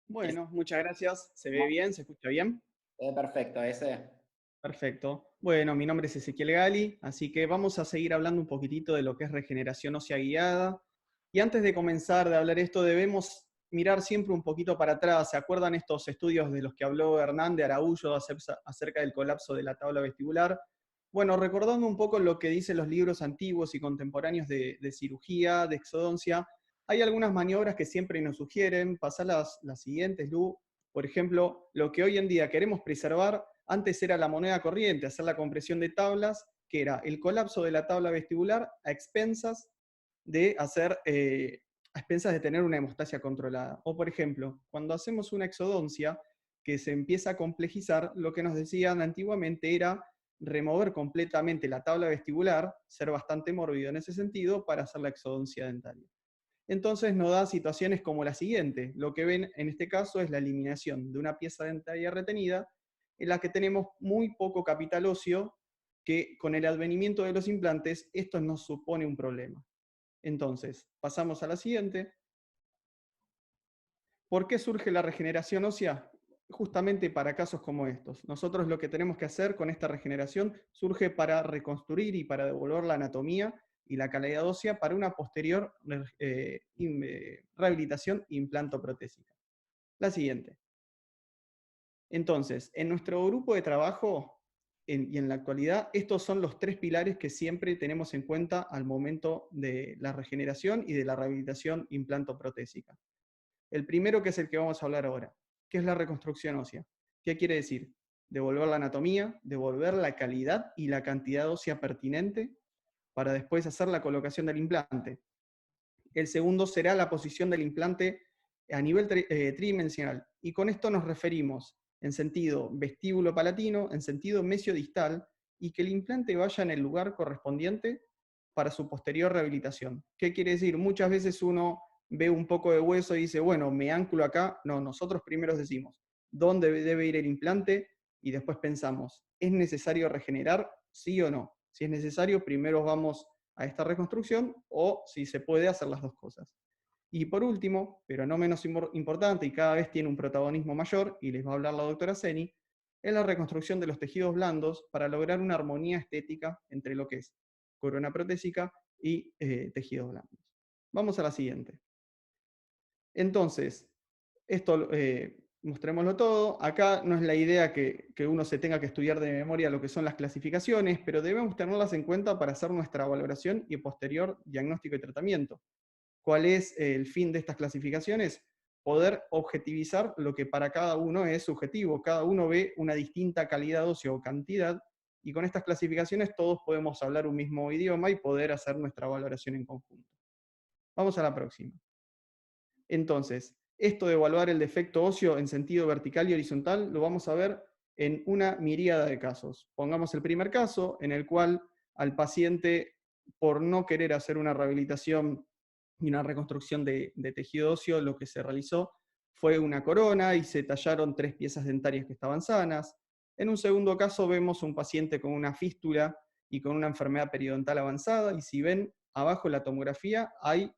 Bueno, muchas gracias. ¿Se ve bien? ¿Se escucha bien? Perfecto, ese. Perfecto. Bueno, mi nombre es Ezequiel Gali, así que vamos a seguir hablando un poquitito de lo que es regeneración ósea guiada. Y antes de comenzar de hablar esto, debemos mirar siempre un poquito para atrás. ¿Se acuerdan estos estudios de los que habló Hernán de Araújo acerca del colapso de la tabla vestibular? Bueno, recordando un poco lo que dicen los libros antiguos y contemporáneos de cirugía, de exodoncia, hay algunas maniobras que siempre nos sugieren. Pasar las siguientes, Lu. Por ejemplo, lo que hoy en día queremos preservar, antes era la moneda corriente, hacer la compresión de tablas, que era el colapso de la tabla vestibular a expensas de a expensas de tener una hemostasia controlada. O por ejemplo, cuando hacemos una exodoncia que se empieza a complejizar, lo que nos decían antiguamente era remover completamente la tabla vestibular, ser bastante mórbido en ese sentido, para hacer la exodoncia dentaria. Entonces nos da situaciones como la siguiente. Lo que ven en este caso es la eliminación de una pieza dentaria retenida, en la que tenemos muy poco capital óseo, que con el advenimiento de los implantes esto nos supone un problema. Entonces, pasamos a la siguiente. ¿Por qué surge la regeneración ósea? Justamente para casos como estos. Nosotros lo que tenemos que hacer con esta regeneración surge para reconstruir y para devolver la anatomía y la calidad ósea para una posterior rehabilitación implantoprotésica. La siguiente. Entonces, en nuestro grupo de trabajo y en la actualidad, estos son los tres pilares que siempre tenemos en cuenta al momento de la regeneración y de la rehabilitación implantoprotésica. El primero, que es el que vamos a hablar ahora, que es la reconstrucción ósea. ¿Qué quiere decir? Devolver la anatomía, devolver la calidad y la cantidad ósea pertinente para después hacer la colocación del implante. El segundo será la posición del implante a nivel tridimensional. Y con esto nos referimos en sentido vestíbulo palatino, en sentido mesiodistal, y que el implante vaya en el lugar correspondiente para su posterior rehabilitación. ¿Qué quiere decir? Muchas veces uno ve un poco de hueso y dice, bueno, me anclo acá. No, nosotros primero decimos, ¿dónde debe ir el implante? Y después pensamos, ¿es necesario regenerar? ¿Sí o no? Si es necesario, primero vamos a esta reconstrucción, o si se puede hacer las dos cosas. Y por último, pero no menos importante y cada vez tiene un protagonismo mayor, y les va a hablar la doctora Seni, es la reconstrucción de los tejidos blandos para lograr una armonía estética entre lo que es corona protésica y tejidos blandos. Vamos a la siguiente. Entonces, esto mostrémoslo todo. Acá no es la idea que uno se tenga que estudiar de memoria lo que son las clasificaciones, pero debemos tenerlas en cuenta para hacer nuestra valoración y posterior diagnóstico y tratamiento. ¿Cuál es el fin de estas clasificaciones? Poder objetivizar lo que para cada uno es subjetivo. Cada uno ve una distinta calidad ósea o cantidad, y con estas clasificaciones todos podemos hablar un mismo idioma y poder hacer nuestra valoración en conjunto. Vamos a la próxima. Entonces, esto de evaluar el defecto óseo en sentido vertical y horizontal lo vamos a ver en una miríada de casos. Pongamos el primer caso, en el cual al paciente, por no querer hacer una rehabilitación y una reconstrucción de tejido óseo, lo que se realizó fue una corona y se tallaron 3 piezas dentarias que estaban sanas. En un segundo caso vemos un paciente con una fístula y con una enfermedad periodontal avanzada, y si ven abajo en la tomografía hay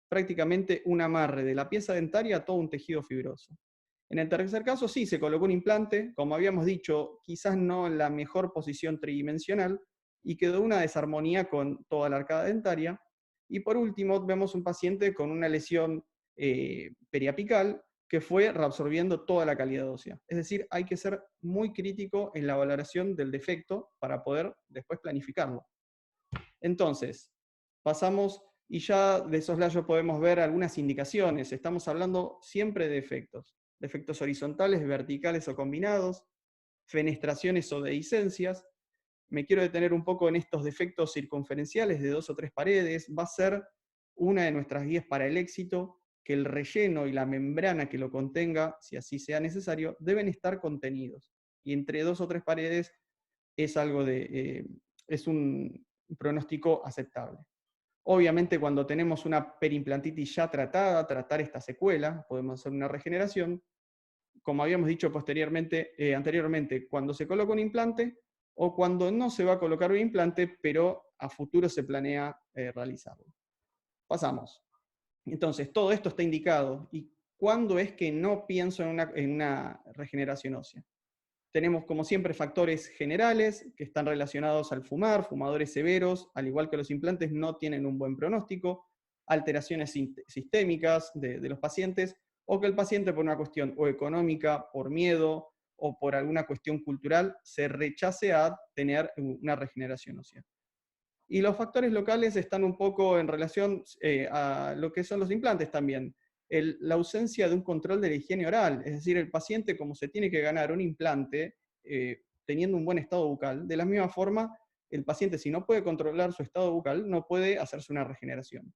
prácticamente un amarre de la pieza dentaria a todo un tejido fibroso. En el tercer caso sí, se colocó un implante, como habíamos dicho, quizás no en la mejor posición tridimensional, y quedó una desarmonía con toda la arcada dentaria. Y por último, vemos un paciente con una lesión periapical que fue reabsorbiendo toda la calidad ósea. Es decir, hay que ser muy crítico en la valoración del defecto para poder después planificarlo. Entonces, pasamos y ya de soslayo podemos ver algunas indicaciones. Estamos hablando siempre de defectos. Defectos horizontales, verticales o combinados, fenestraciones o dehiscencias. Me quiero detener un poco en estos defectos circunferenciales de 2 o 3 paredes. Va a ser una de nuestras guías para el éxito, que el relleno y la membrana que lo contenga, si así sea necesario, deben estar contenidos. Y entre 2 o 3 paredes es algo es un pronóstico aceptable. Obviamente, cuando tenemos una perimplantitis ya tratada, tratar esta secuela, podemos hacer una regeneración. Como habíamos dicho anteriormente, cuando se coloca un implante o cuando no se va a colocar un implante, pero a futuro se planea realizarlo. Pasamos. Entonces, todo esto está indicado. ¿Y cuándo es que no pienso en una regeneración ósea. Tenemos, como siempre, factores generales que están relacionados al fumar, fumadores severos, al igual que los implantes, no tienen un buen pronóstico, alteraciones sistémicas de los pacientes, o que el paciente por una cuestión o económica, por miedo, o por alguna cuestión cultural, se rechace a tener una regeneración ósea. Y los factores locales están un poco en relación a lo que son los implantes también. La ausencia de un control de la higiene oral, es decir, el paciente como se tiene que ganar un implante teniendo un buen estado bucal, de la misma forma el paciente si no puede controlar su estado bucal no puede hacerse una regeneración.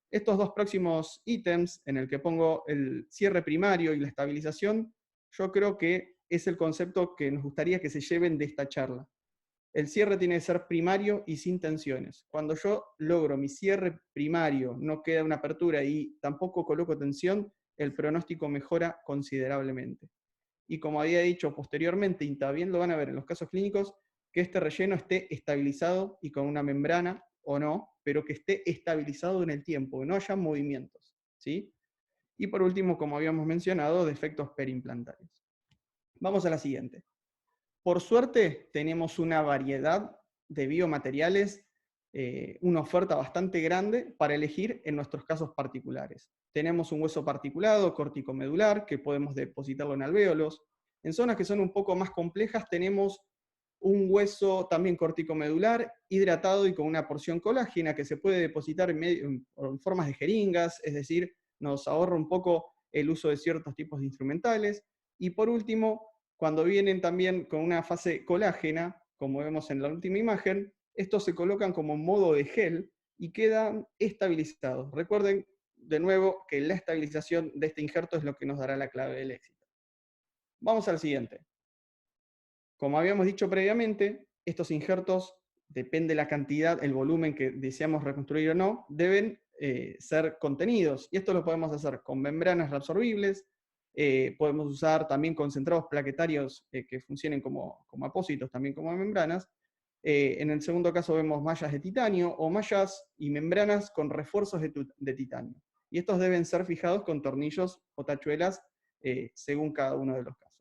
Estos dos próximos ítems en el que pongo el cierre primario y la estabilización, yo creo que es el concepto que nos gustaría que se lleven de esta charla. El cierre tiene que ser primario y sin tensiones. Cuando yo logro mi cierre primario, no queda una apertura y tampoco coloco tensión, el pronóstico mejora considerablemente. Y como había dicho posteriormente, y también lo van a ver en los casos clínicos, que este relleno esté estabilizado y con una membrana o no, pero que esté estabilizado en el tiempo, que no haya movimientos, ¿sí? Y por último, como habíamos mencionado, defectos periimplantarios. Vamos a la siguiente. Por suerte, tenemos una variedad de biomateriales, una oferta bastante grande para elegir en nuestros casos particulares. Tenemos un hueso particulado, corticomedular, que podemos depositarlo en alvéolos. En zonas que son un poco más complejas, tenemos un hueso también corticomedular, hidratado y con una porción colágena que se puede depositar en formas de jeringas, es decir, nos ahorra un poco el uso de ciertos tipos de instrumentales. Y por último, cuando vienen también con una fase colágena, como vemos en la última imagen, estos se colocan como en modo de gel y quedan estabilizados. Recuerden de nuevo que la estabilización de este injerto es lo que nos dará la clave del éxito. Vamos al siguiente. Como habíamos dicho previamente, estos injertos, depende la cantidad, el volumen que deseamos reconstruir o no, deben ser contenidos. Y esto lo podemos hacer con membranas reabsorbibles, podemos usar también concentrados plaquetarios que funcionen como apósitos, también como membranas. En el segundo caso vemos mallas de titanio o mallas y membranas con refuerzos de titanio. Y estos deben ser fijados con tornillos o tachuelas según cada uno de los casos.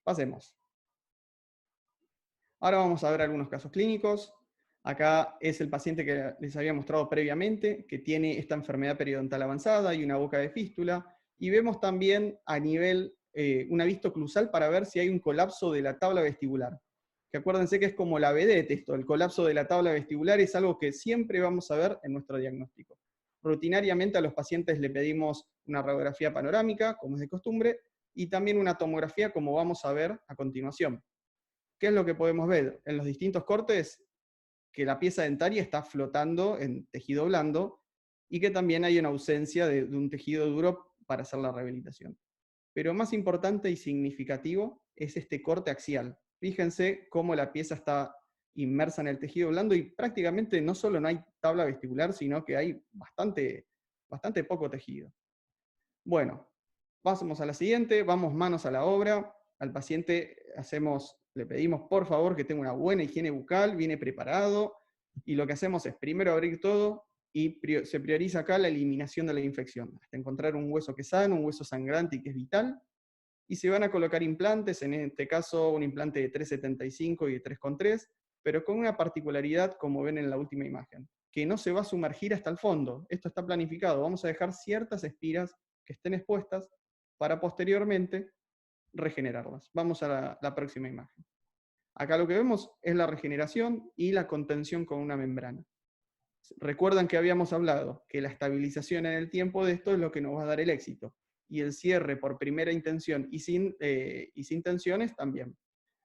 Pasemos. Ahora vamos a ver algunos casos clínicos. Acá es el paciente que les había mostrado previamente, que tiene esta enfermedad periodontal avanzada y una boca de fístula. Y vemos también a nivel una vista oclusal para ver si hay un colapso de la tabla vestibular. Que acuérdense que es como la vedette esto, el colapso de la tabla vestibular es algo que siempre vamos a ver en nuestro diagnóstico. Rutinariamente a los pacientes le pedimos una radiografía panorámica, como es de costumbre, y también una tomografía, como vamos a ver a continuación. ¿Qué es lo que podemos ver? En los distintos cortes, que la pieza dentaria está flotando en tejido blando y que también hay una ausencia de un tejido duro para hacer la rehabilitación. Pero más importante y significativo es este corte axial. Fíjense cómo la pieza está inmersa en el tejido blando y prácticamente no solo no hay tabla vestibular, sino que hay bastante poco tejido. Bueno, pasamos a la siguiente, vamos manos a la obra. Al paciente le pedimos por favor que tenga una buena higiene bucal, viene preparado, y lo que hacemos es primero abrir todo y se prioriza acá la eliminación de la infección, hasta encontrar un hueso que es sano, un hueso sangrante y que es vital, y se van a colocar implantes, en este caso un implante de 3,75 y de 3,3, pero con una particularidad como ven en la última imagen, que no se va a sumergir hasta el fondo. Esto está planificado, vamos a dejar ciertas espiras que estén expuestas para posteriormente regenerarlas. Vamos a la próxima imagen. Acá lo que vemos es la regeneración y la contención con una membrana. Recuerdan que habíamos hablado que la estabilización en el tiempo de esto es lo que nos va a dar el éxito. Y el cierre por primera intención y sin tensiones también.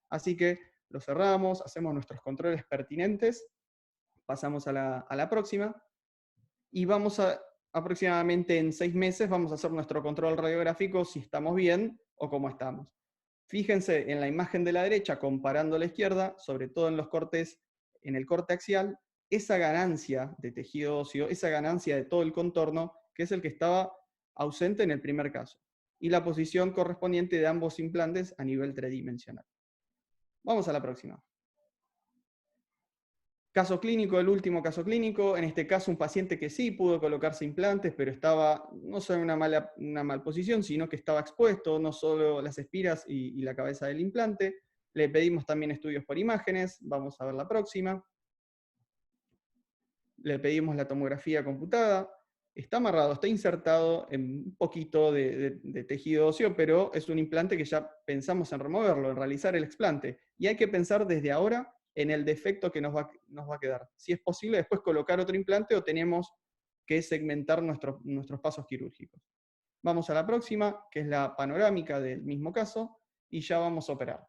Así que lo cerramos, hacemos nuestros controles pertinentes, pasamos a la próxima, y vamos aproximadamente en 6 meses, vamos a hacer nuestro control radiográfico si estamos bien o cómo estamos. Fíjense en la imagen de la derecha, comparando a la izquierda, sobre todo en los cortes, en el corte axial, esa ganancia de tejido óseo, esa ganancia de todo el contorno, que es el que estaba ausente en el primer caso, y la posición correspondiente de ambos implantes a nivel tridimensional. Vamos a la próxima. Caso clínico, el último caso clínico, en este caso un paciente que sí pudo colocarse implantes, pero estaba no solo en una mal posición, sino que estaba expuesto, no solo las espiras y la cabeza del implante. Le pedimos también estudios por imágenes, vamos a ver la próxima. Le pedimos la tomografía computada, está amarrado, está insertado en un poquito de tejido óseo, pero es un implante que ya pensamos en removerlo, en realizar el explante. Y hay que pensar desde ahora en el defecto que nos va a quedar. Si es posible después colocar otro implante o tenemos que segmentar nuestros pasos quirúrgicos. Vamos a la próxima, que es la panorámica del mismo caso, y ya vamos a operar.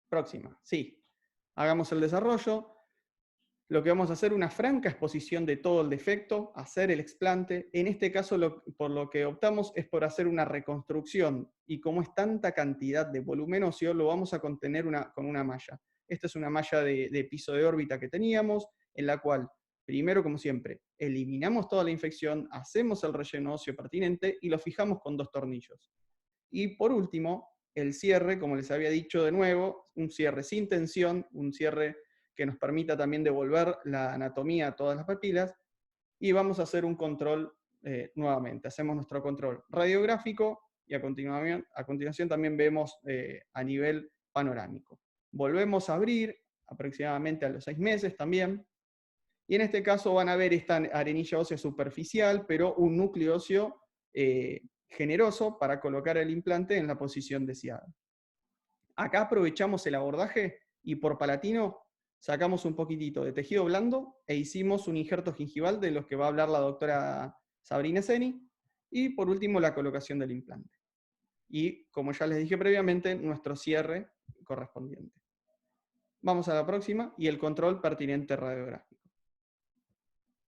Próxima, sí. Hagamos el desarrollo. Lo que vamos a hacer, una franca exposición de todo el defecto, hacer el explante. En este caso, por lo que optamos es por hacer una reconstrucción, y como es tanta cantidad de volumen óseo, lo vamos a contener con una malla. Esta es una malla de piso de órbita que teníamos, en la cual, primero, como siempre, eliminamos toda la infección, hacemos el relleno óseo pertinente y lo fijamos con 2 tornillos. Y por último, el cierre, como les había dicho de nuevo, un cierre sin tensión, un cierre que nos permita también devolver la anatomía a todas las papilas, y vamos a hacer un control nuevamente. Hacemos nuestro control radiográfico y a continuación también vemos a nivel panorámico. Volvemos a abrir aproximadamente a los 6 meses también, y en este caso van a ver esta arenilla ósea superficial, pero un núcleo óseo generoso para colocar el implante en la posición deseada. Acá aprovechamos el abordaje y por palatino sacamos un poquitito de tejido blando e hicimos un injerto gingival de los que va a hablar la doctora Sabrina Seni, y por último la colocación del implante. Y como ya les dije previamente, nuestro cierre correspondiente. Vamos a la próxima y el control pertinente radiográfico.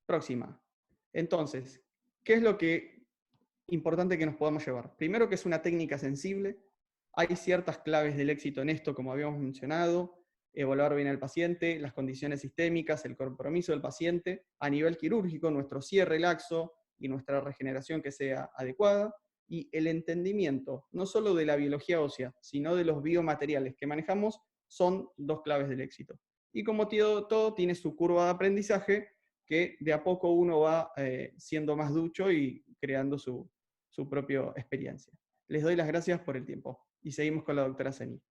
Próxima. Entonces, ¿qué es lo que importante que nos podamos llevar? Primero, que es una técnica sensible. Hay ciertas claves del éxito en esto, como habíamos mencionado: evaluar bien al paciente, las condiciones sistémicas, el compromiso del paciente, a nivel quirúrgico, nuestro cierre laxo y nuestra regeneración que sea adecuada, y el entendimiento, no solo de la biología ósea, sino de los biomateriales que manejamos, son 2 claves del éxito. Y como todo tiene su curva de aprendizaje, que de a poco uno va siendo más ducho y creando su propia experiencia. Les doy las gracias por el tiempo y seguimos con la doctora Seni.